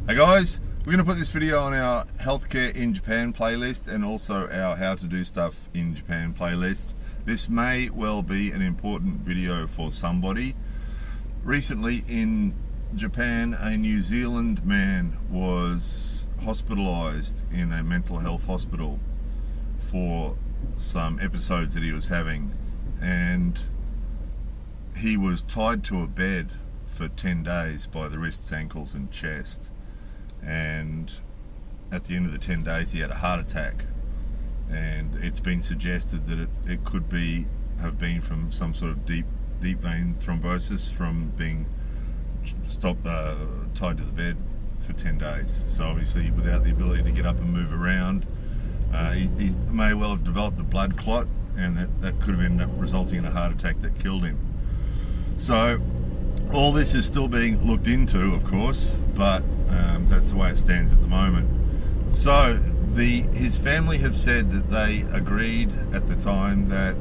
Hey guys, we're going to put this video on our Healthcare in Japan playlist and also our How to Do Stuff in Japan playlist. This may well be an important video for somebody. Recently in Japan, a New Zealand man was hospitalized in a mental health hospital for some episodes that he was having, and he was tied to a bed for 10 days by the wrists, ankles and chest. And at the end of the 10 days he had a heart attack, and it's been suggested that it could have been from some sort of deep vein thrombosis from being tied to the bed for 10 days. So obviously without the ability to get up and move around, he may well have developed a blood clot, and that could have ended up resulting in a heart attack that killed him. So all this is still being looked into, of course, but that's the way it stands at the moment. So his family have said that they agreed at the time that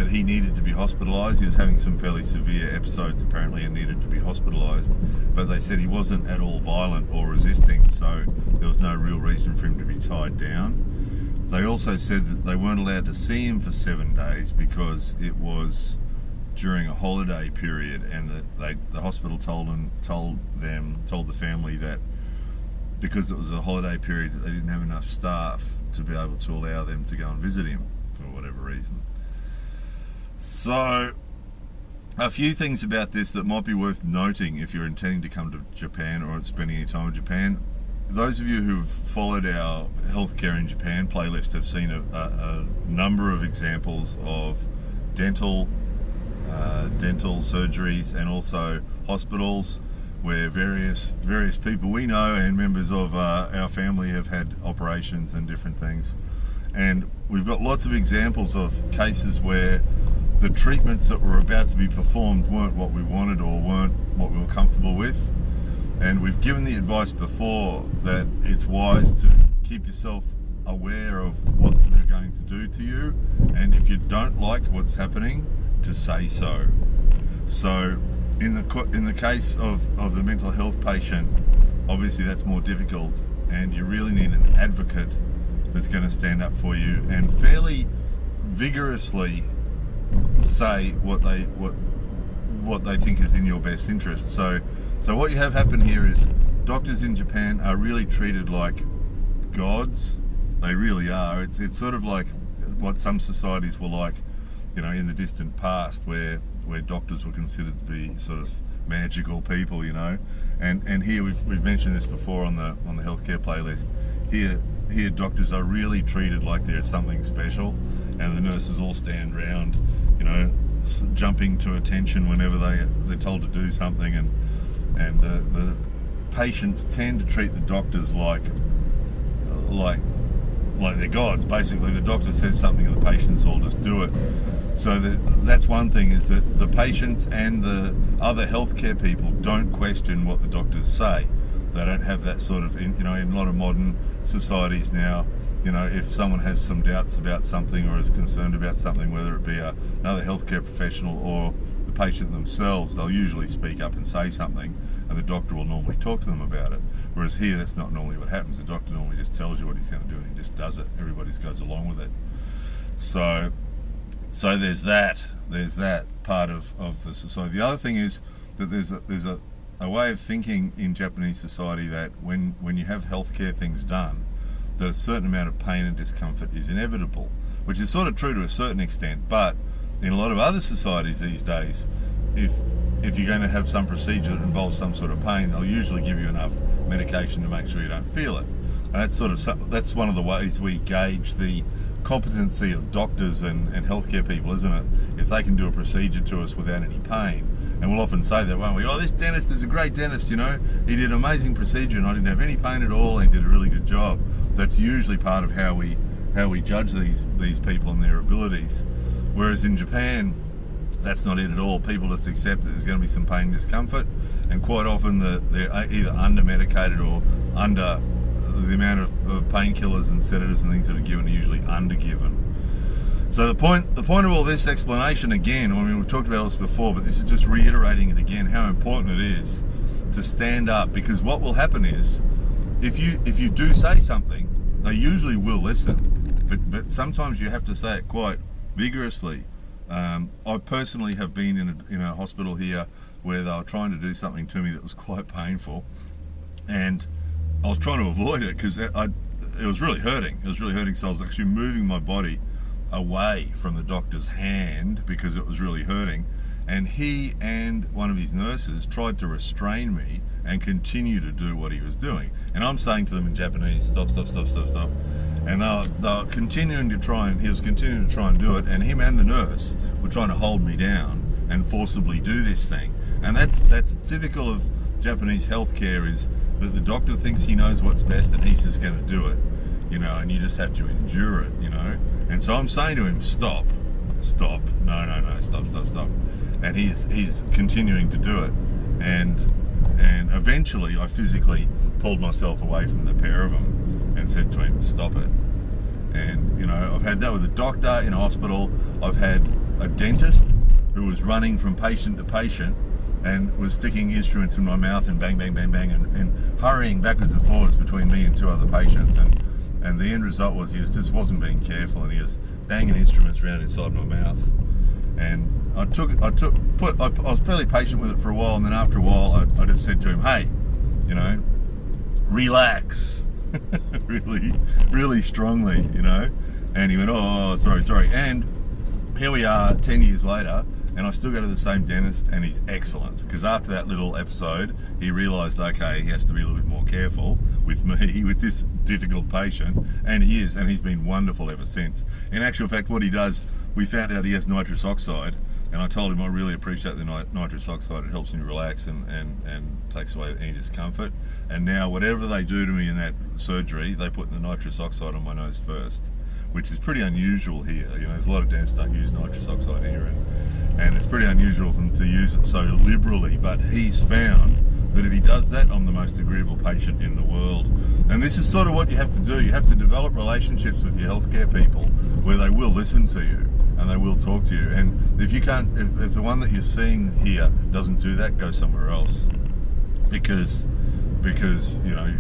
he needed to be hospitalised. He was having some fairly severe episodes apparently and needed to be hospitalised, but they said he wasn't at all violent or resisting, so there was no real reason for him to be tied down. They also said that they weren't allowed to see him for 7 days because it was during a holiday period, and that the hospital told the family that because it was a holiday period that they didn't have enough staff to be able to allow them to go and visit him for whatever reason. So a few things about this that might be worth noting if you're intending to come to Japan or spending any time in Japan. Those of you who've followed our Healthcare in Japan playlist have seen a number of examples of dental surgeries and also hospitals where various people we know and members of our family have had operations and different things. And we've got lots of examples of cases where the treatments that were about to be performed weren't what we wanted or weren't what we were comfortable with. And we've given the advice before that it's wise to keep yourself aware of what they're going to do to you, and if you don't like what's happening, to say so. So in the case of the mental health patient, obviously that's more difficult, and you really need an advocate that's going to stand up for you and fairly vigorously say what they think is in your best interest. So what you have happen here is doctors in Japan are really treated like gods. They really are. It's sort of like what some societies were like, in the distant past, where doctors were considered to be sort of magical people, and here we've mentioned this before on the healthcare playlist. Here doctors are really treated like they're something special, and the nurses all stand around, jumping to attention whenever they're told to do something, and the patients tend to treat the doctors like they're gods. Basically, the doctor says something and the patients all just do it. So that's one thing, is that the patients and the other healthcare people don't question what the doctors say. They don't have that sort of, in a lot of modern societies now, if someone has some doubts about something or is concerned about something, whether it be another healthcare professional or the patient themselves, they'll usually speak up and say something, and the doctor will normally talk to them about it. Whereas here, that's not normally what happens. The doctor normally just tells you what he's going to do and he just does it. Everybody just goes along with it. So there's that part of the society. The other thing is that there's a way of thinking in Japanese society that when you have healthcare things done, that a certain amount of pain and discomfort is inevitable, which is sort of true to a certain extent. But in a lot of other societies these days, if you're going to have some procedure that involves some sort of pain, they'll usually give you enough medication to make sure you don't feel it. And that's one of the ways we gauge the competency of doctors and healthcare people, isn't it? If they can do a procedure to us without any pain. And we'll often say that, won't we? Oh, this dentist is a great dentist, he did an amazing procedure and I didn't have any pain at all, and he did a really good job. That's usually part of how we judge these people and their abilities. Whereas in Japan, that's not it at all. People just accept that there's going to be some pain and discomfort, and quite often they're either under-medicated or under the amount of painkillers and sedatives and things that are given are usually under-given. So the point of all this explanation, again, we've talked about this before, but this is just reiterating it again, how important it is to stand up, because what will happen is, if you do say something, they usually will listen, but sometimes you have to say it quite vigorously. I personally have been in a hospital here where they were trying to do something to me that was quite painful, and I was trying to avoid it because it was really hurting. It was really hurting, so I was actually moving my body away from the doctor's hand because it was really hurting. And he and one of his nurses tried to restrain me and continue to do what he was doing. And I'm saying to them in Japanese, stop, stop, stop, stop, stop. And they were continuing to try, and he was continuing to try and do it. And him and the nurse were trying to hold me down and forcibly do this thing. And that's typical of Japanese healthcare, is that the doctor thinks he knows what's best and he's just going to do it, you know, and you just have to endure it, you know. And so I'm saying to him, stop, stop, no, stop, stop, stop. And he's continuing to do it, and eventually I physically pulled myself away from the pair of them and said to him, stop it. And you know, I've had that with a doctor in a hospital. I've had a dentist who was running from patient to patient and was sticking instruments in my mouth and bang, bang, bang, bang, and hurrying backwards and forwards between me and two other patients, and the end result was he just wasn't being careful, and he was banging instruments around inside my mouth. And I was fairly patient with it for a while, and then after a while I just said to him, hey, you know, relax. really strongly, you know. And he went, oh, sorry. And here we are 10 years later, and I still go to the same dentist, and he's excellent. Because after that little episode, he realised, okay, he has to be a little bit more careful with me, with this difficult patient, and he is, and he's been wonderful ever since. In actual fact, what he does, we found out he has nitrous oxide, and I told him I really appreciate the nitrous oxide. It helps me relax and takes away any discomfort. And now whatever they do to me in that surgery, they put the nitrous oxide on my nose first, which is pretty unusual here. You know, there's a lot of dentists don't use nitrous oxide here, and it's pretty unusual for them to use it so liberally. But he's found that if he does that, I'm the most agreeable patient in the world. And this is sort of what you have to do. You have to develop relationships with your healthcare people where they will listen to you and they will talk to you. And if you can't, if the one that you're seeing here doesn't do that, go somewhere else, because you know,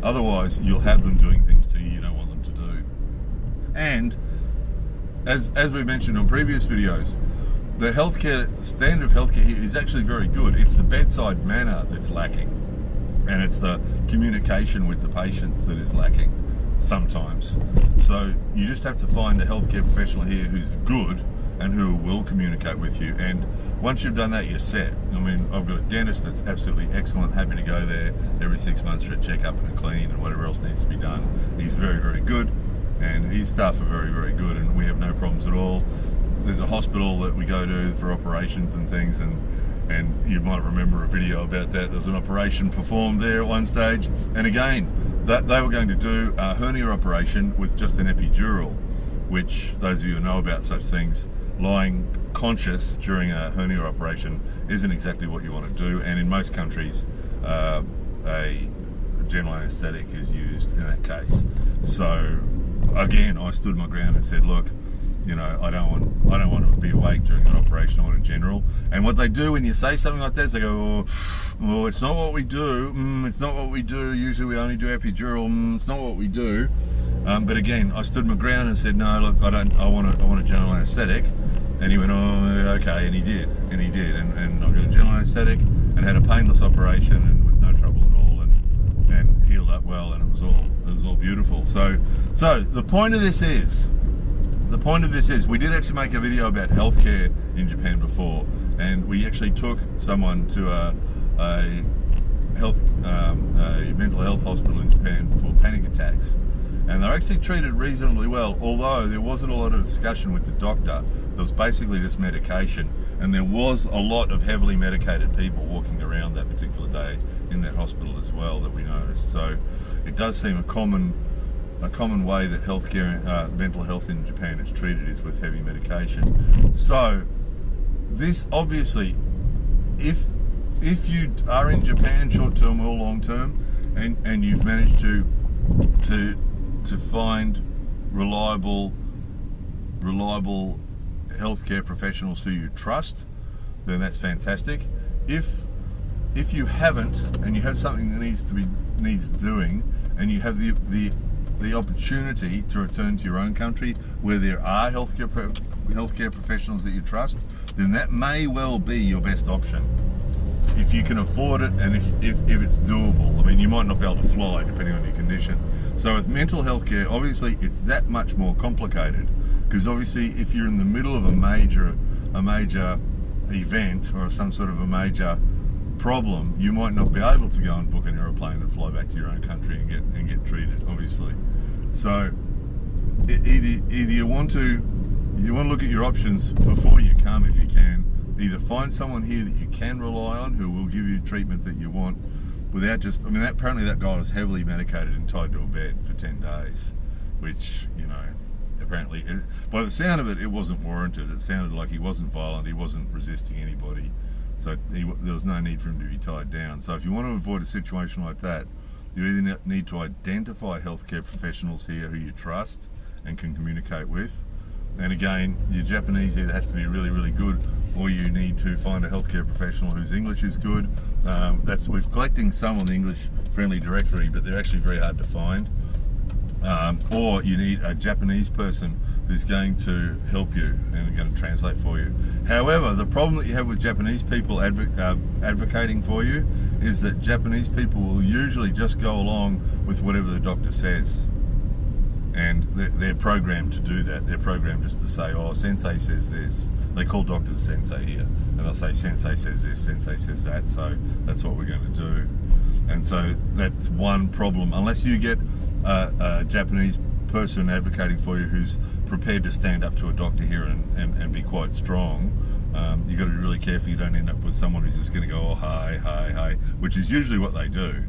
otherwise you'll have them doing things to you don't want them to do. And as we mentioned on previous videos, the standard of healthcare here is actually very good. It's the bedside manner that's lacking, and it's the communication with the patients that is lacking sometimes. So you just have to find a healthcare professional here who's good and who will communicate with you. And once you've done that, you're set. I mean, I've got a dentist that's absolutely excellent, happy to go there every 6 months for a checkup and a clean and whatever else needs to be done. He's very, very good, and his staff are very, very good, and we have no problems at all. There's a hospital that we go to for operations and things, and you might remember a video about that. There was an operation performed there at one stage, and again, that they were going to do a hernia operation with just an epidural, which those of you who know about such things, lying conscious during a hernia operation isn't exactly what you want to do, and in most countries a general anaesthetic is used in that case. So again, I stood my ground and said, look, you know, I don't want to be awake during an operation. I want a general. And what they do when you say something like that is they go, oh, it's not what we do. It's not what we do. Usually we only do epidural. It's not what we do. But again, I stood my ground and said, no, look, I want a general anaesthetic. And he went, oh, okay, and he did, and I got a general anaesthetic and had a painless operation and with no trouble at all, and healed up well, and it was all beautiful. So the point of this is, we did actually make a video about healthcare in Japan before, and we actually took someone to a mental health hospital in Japan for panic attacks, and they're actually treated reasonably well, although there wasn't a lot of discussion with the doctor. There was basically just medication, and there was a lot of heavily medicated people walking around that particular day in that hospital as well that we noticed. So it does seem a common way that healthcare, mental health in Japan is treated is with heavy medication. So this obviously, if you are in Japan short term or long term, and you've managed to find reliable healthcare professionals who you trust, then that's fantastic. If if you haven't, and you have something that needs doing, and you have the opportunity to return to your own country where there are healthcare professionals that you trust, then that may well be your best option. If you can afford it, and if it's doable. I mean, you might not be able to fly depending on your condition. So with mental health care, obviously it's that much more complicated, because obviously if you're in the middle of a major event or some sort of a major problem, you might not be able to go and book an aeroplane and fly back to your own country and get treated, obviously. So either you want to look at your options before you come, if you can. Either find someone here that you can rely on who will give you treatment that you want without just, I mean, apparently that guy was heavily medicated and tied to a bed for 10 days, which, you know, apparently, by the sound of it, it wasn't warranted. It sounded like he wasn't violent, he wasn't resisting anybody, so there was no need for him to be tied down. So if you want to avoid a situation like that, you either need to identify healthcare professionals here who you trust and can communicate with. And again, your Japanese either has to be really, really good, or you need to find a healthcare professional whose English is good. We're collecting some on the English friendly directory, but they're actually very hard to find. Or you need a Japanese person who's going to help you and going to translate for you. However, the problem that you have with Japanese people advocating for you is that Japanese people will usually just go along with whatever the doctor says. And they're programmed to do that. They're programmed just to say, oh, sensei says this. They call doctors sensei here. And they'll say, sensei says this, sensei says that, so that's what we're going to do. And so that's one problem. Unless you get a Japanese person advocating for you who's prepared to stand up to a doctor here and be quite strong, you've got to be really careful you don't end up with someone who's just going to go, oh, hi, which is usually what they do.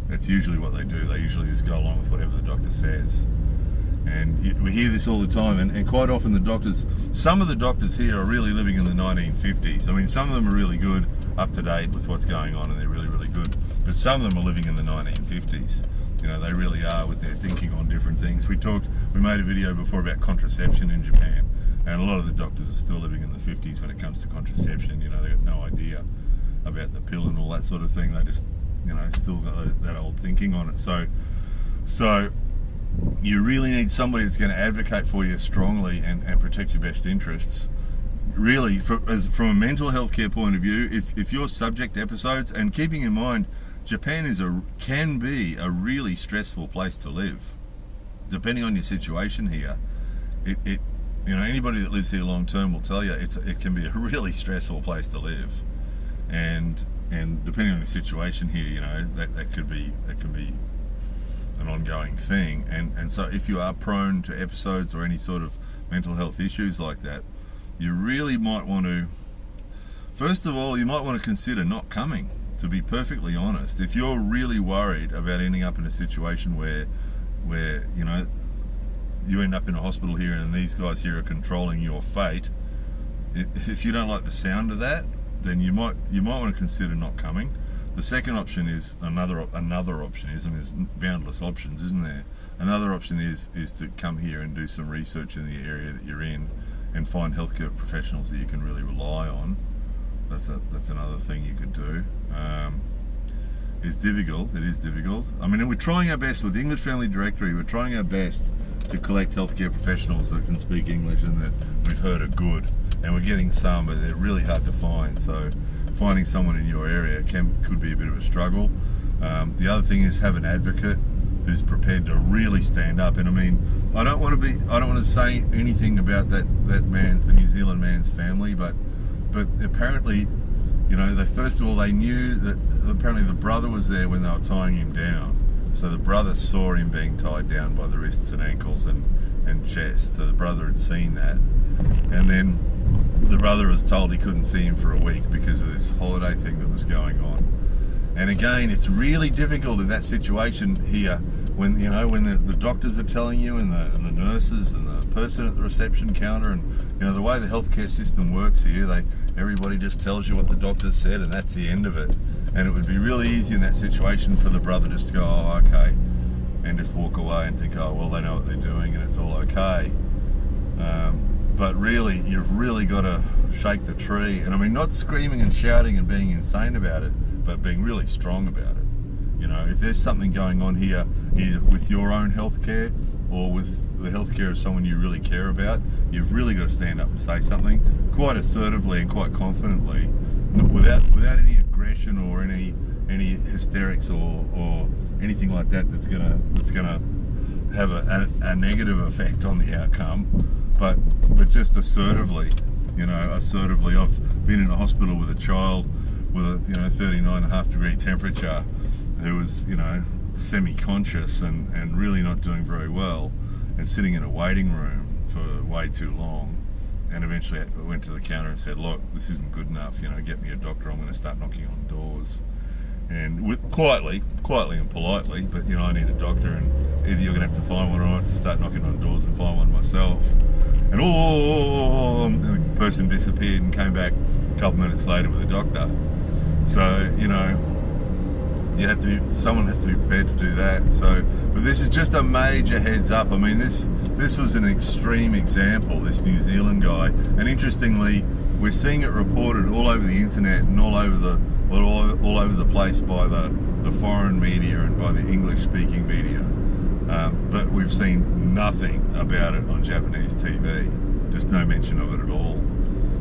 That's usually what they do. They usually just go along with whatever the doctor says. And we hear this all the time, and quite often some of the doctors here are really living in the 1950s. I mean, some of them are really good, up to date with what's going on, and they're really, really good. But some of them are living in the 1950s. You know, they really are, with their thinking on different things. We made a video before about contraception in Japan, and a lot of the doctors are still living in the 50s when it comes to contraception. You know, they've got no idea about the pill and all that sort of thing. They just, you know, still got that old thinking on it. So you really need somebody that's going to advocate for you strongly and protect your best interests. Really, from a mental health care point of view, if you're subject to episodes, and keeping in mind, Japan can be a really stressful place to live, depending on your situation here. You know, anybody that lives here long term will tell you it can be a really stressful place to live, and depending on the situation here, you know, that can be an ongoing thing. And so if you are prone to episodes or any sort of mental health issues like that, you really might want to, first of all, you might want to consider not coming, to be perfectly honest. If you're really worried about ending up in a situation where you know, you end up in a hospital here and these guys here are controlling your fate, if you don't like the sound of that, then you might want to consider not coming. The second option is another option is, I mean, there's boundless options, isn't there? Another option is to come here and do some research in the area that you're in and find healthcare professionals that you can really rely on. That's another thing you could do. It's difficult. It is difficult. I mean, and we're trying our best with the English Family Directory. We're trying our best to collect healthcare professionals that can speak English and that we've heard are good. And we're getting some, but they're really hard to find. So finding someone in your area could be a bit of a struggle. The other thing is have an advocate who's prepared to really stand up. And I mean, I don't want to say anything about the New Zealand man's family, but apparently, you know, they knew that apparently the brother was there when they were tying him down. So the brother saw him being tied down by the wrists and ankles and chest. So the brother had seen that. And then the brother was told he couldn't see him for a week because of this holiday thing that was going on. And again, it's really difficult in that situation here when the doctors are telling you and the nurses and the person at the reception counter, and you know the way the healthcare system works here, everybody just tells you what the doctor said and that's the end of it. And it would be really easy in that situation for the brother just to go, oh, okay, and just walk away and think, oh, well, they know what they're doing and it's all okay. But really, you've really got to shake the tree. And I mean, not screaming and shouting and being insane about it, but being really strong about it. You know, if there's something going on here, either with your own healthcare or with the healthcare of someone you really care about, you've really got to stand up and say something quite assertively and quite confidently, without any aggression or any hysterics or anything like that that's gonna have a negative effect on the outcome, but just assertively, you know, assertively. I've been in a hospital with a child with a 39.5 degree temperature who was, you know, semi-conscious and really not doing very well, and sitting in a waiting room for way too long, and eventually I went to the counter and said, look, this isn't good enough, you know, get me a doctor, I'm going to start knocking on doors. And quietly and politely, but you know, I need a doctor, and either you're going to have to find one or I have to start knocking on doors and find one myself. And and the person disappeared and came back a couple minutes later with a doctor. So, you know, someone has to be prepared to do that. So, but this is just a major heads up. I mean, this was an extreme example, this New Zealand guy, and interestingly, we're seeing it reported all over the internet and all over the place by the foreign media and by the English-speaking media, but we've seen nothing about it on Japanese TV. Just no mention of it at all,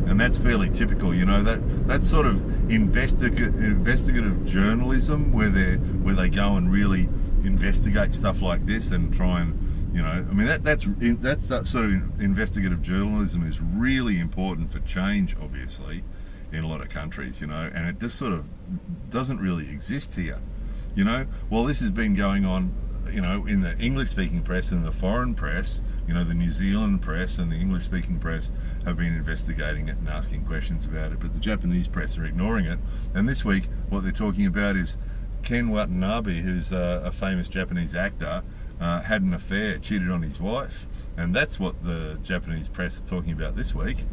and that's fairly typical. You know, that's sort of investigative journalism where they go and really investigate stuff like this and try and, you know, I mean, that sort of investigative journalism is really important for change, obviously, in a lot of countries, you know, and it just sort of doesn't really exist here, you know. Well, this has been going on, you know, in the English-speaking press and the foreign press, you know, the New Zealand press and the English-speaking press have been investigating it and asking questions about it, but the Japanese press are ignoring it. And this week, what they're talking about is Ken Watanabe, who's a famous Japanese actor, had an affair, cheated on his wife, and that's what the Japanese press are talking about this week.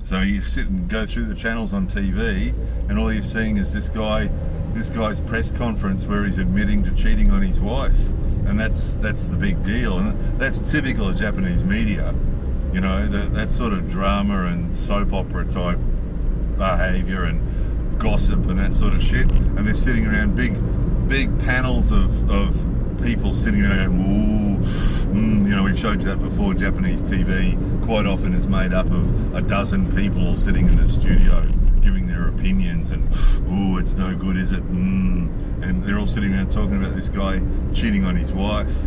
So you sit and go through the channels on TV, and all you're seeing is this guy's press conference where he's admitting to cheating on his wife, and that's the big deal, and that's typical of Japanese media. You know, that sort of drama and soap opera type behaviour and gossip and that sort of shit, and they're sitting around big panels of people sitting around, you know, we've showed you that before. Japanese TV quite often is made up of a dozen people all sitting in the studio giving their opinions, and it's no good, is it? And they're all sitting around talking about this guy cheating on his wife,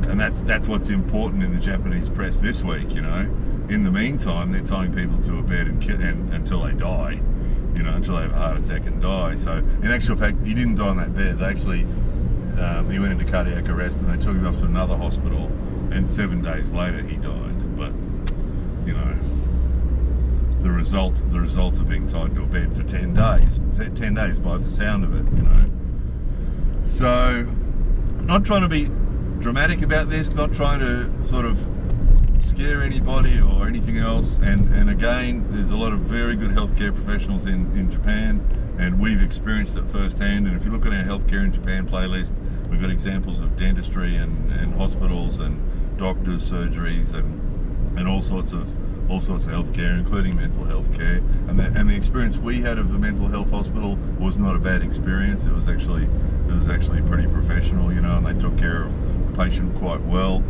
and that's what's important in the Japanese press this week, you know. In the meantime, they're tying people to a bed and until they die, you know, until they have a heart attack and die. So in actual fact, he didn't die on that bed. They actually he went into cardiac arrest and they took him off to another hospital, and 7 days later he died. But, you know, the result of being tied to a bed for 10 days by the sound of it, you know. So, not trying to be dramatic about this, not trying to sort of scare anybody or anything else, and again, there's a lot of very good healthcare professionals in Japan, and we've experienced it firsthand. And if you look at our Healthcare in Japan playlist, we've got examples of dentistry and hospitals and doctors, surgeries, and all sorts of healthcare, including mental health care. And the experience we had of the mental health hospital was not a bad experience. It was actually pretty professional, you know, and they took care of the patient quite well.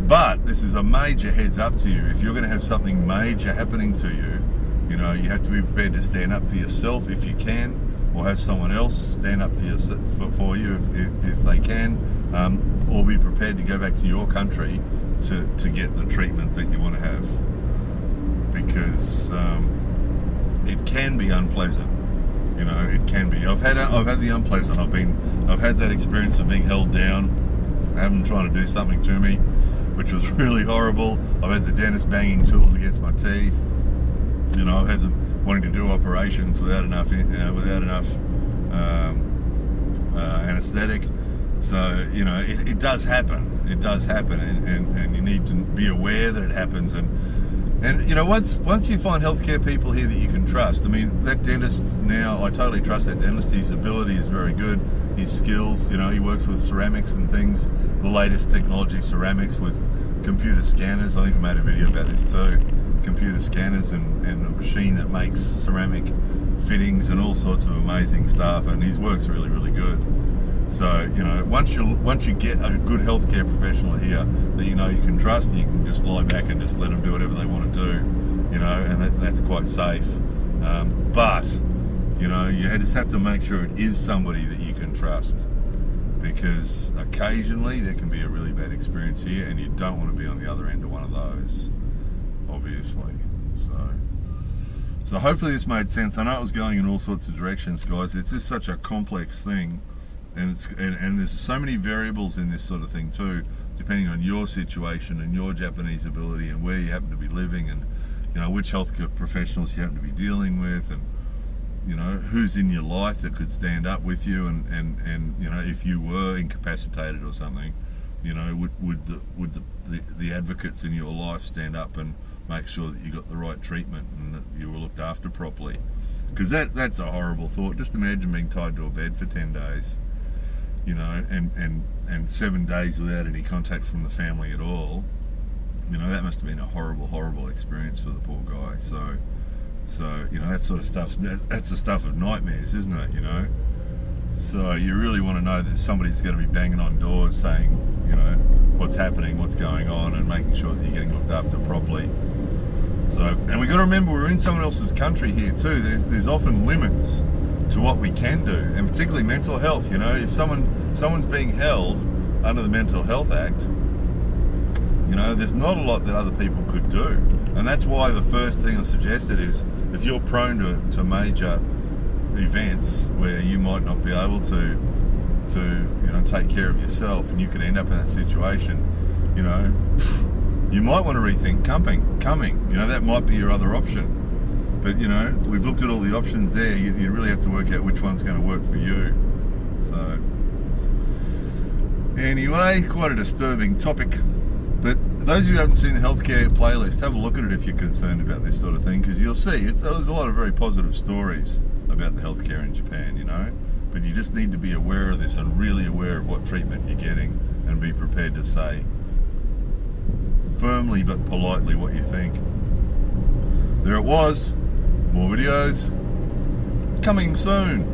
But this is a major heads up to you. If you're going to have something major happening to you, you know, you have to be prepared to stand up for yourself if you can, or have someone else stand up for you if they can, or be prepared to go back to your country to get the treatment that you want to have, because it can be unpleasant. You know, it can be. I've had the unpleasant. I've had that experience of being held down, having them trying to do something to me, which was really horrible. I've had the dentist banging tools against my teeth. You know, I've had them wanting to do operations without enough anesthetic. So, you know, it does happen. It does happen, and you need to be aware that it happens. And you know, once you find healthcare people here that you can trust, I mean, that dentist now, I totally trust that dentist. His ability is very good. His skills, you know, he works with ceramics and things, the latest technology ceramics with computer scanners. I think we made a video about this too. Computer scanners and a machine that makes ceramic fittings and all sorts of amazing stuff, and his work's really, really good. So, you know, once you get a good healthcare professional here that you know you can trust, you can just lie back and just let them do whatever they want to do, you know, and that's quite safe. But, you know, you just have to make sure it is somebody that you can trust, because occasionally there can be a really bad experience here, and you don't want to be on the other end of one of those, obviously. So hopefully this made sense. I know it was going in all sorts of directions, guys. It's just such a complex thing, and there's so many variables in this sort of thing too, depending on your situation and your Japanese ability and where you happen to be living, and you know which healthcare professionals you happen to be dealing with, and you know who's in your life that could stand up with you, and you know if you were incapacitated or something, you know would the advocates in your life stand up and make sure that you got the right treatment and that you were looked after properly? Because that's a horrible thought. Just imagine being tied to a bed for 10 days, you know, and 7 days without any contact from the family at all. You know, that must have been a horrible experience for the poor guy. So you know, that sort of stuff, that's the stuff of nightmares, isn't it, you know? So you really want to know that somebody's going to be banging on doors saying, you know, what's happening, what's going on, and making sure that you're getting looked after properly. So, and we've got to remember we're in someone else's country here too. There's often limits to what we can do, and particularly mental health. You know, if someone's being held under the Mental Health Act, you know, there's not a lot that other people could do. And that's why the first thing I suggested is, if you're prone to major events where you might not be able to you know take care of yourself, and you could end up in that situation, you know, you might want to rethink coming. You know, that might be your other option. But you know, we've looked at all the options there. You really have to work out which one's going to work for you. So anyway, quite a disturbing topic. But those of you who haven't seen the healthcare playlist, have a look at it if you're concerned about this sort of thing, because you'll see there's a lot of very positive stories about the healthcare in Japan, you know. But you just need to be aware of this and really aware of what treatment you're getting, and be prepared to say firmly but politely what you think. There it was. More videos coming soon.